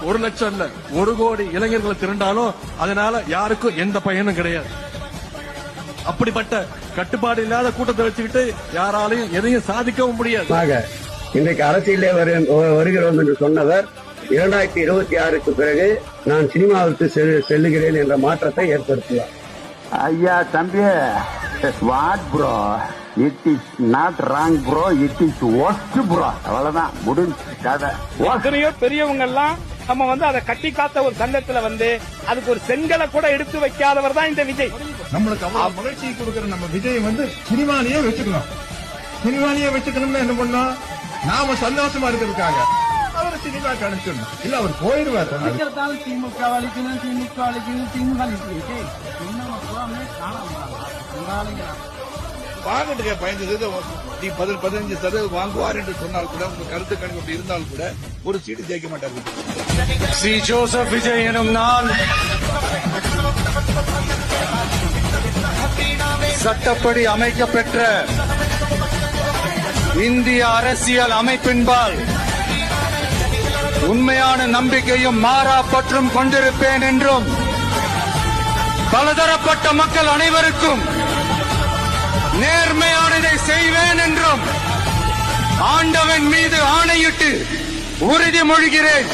1 லட்சம் இல்ல 1 கோடி இளைஞர்கள் திரண்டாலும் அதனால யாருக்கும் எந்த பயனும் கிடையாது. அப்படிப்பட்ட கட்டுப்பாடு இல்லாத கூட்டத்தை வச்சுக்கிட்டு யாராலையும் எதையும் சாதிக்கவும் முடியாது. இன்றைக்கு அரசியலே வருகிறோம் என்று சொன்னவர் 2026க்கு பிறகு நான் சினிமாவுக்கு செல்லுகிறேன் என்ற மாற்றத்தை ஏற்படுத்துவார். ஐயா தம்பி, what bro, it is not wrong bro, it is worst bro. அவ்வளவுதான், முடிஞ்சு கதை. எத்தனையோ பெரியவங்க எல்லாம் நம்ம அதை கட்டி காத்த ஒரு சந்தத்துல அதுக்கு ஒரு செங்கலை கூட எடுத்து வைக்காதவர் தான் இந்த விஜய். நம்மளுக்கு அவ்வளவு மகிழ்ச்சி கொடுக்கிற நம்ம விஜய் சினிமாலேயே வச்சுக்கணும். சினிமாலேயே வச்சுக்கணும்னு என்ன பண்ணோம், நாம சந்தோஷமா இருக்கிறதுக்காக அவர் சினிமாக்கு அனுப்பிச்சிடணும். இல்ல அவர் போயிடுவார். திமுக அழிக்கணும், திமுக அழிக்கணும், திமுக வாங்கிட்டு பயந்தது நீ 15% வாங்குவார் என்று சொன்னால் கூட, உங்க கருத்து கணிப்பு இருந்தால் கூட ஒரு சீட்டு ஜெயிக்க மாட்டார். சி ஜோசப் விஜய் எனும் நான் சட்டப்படி அமைக்கப்பெற்ற இந்திய அரசியல் அமைப்பின்பால் உண்மையான நம்பிக்கையும் மாறா பற்றும் கொண்டிருப்பேன் என்றும் பலதரப்பட்ட மக்கள் அனைவருக்கும் நேர்மையானதை செய்வேன் என்றும் ஆண்டவன் மீது ஆணையிட்டு உறுதிமொழிகிறேன்.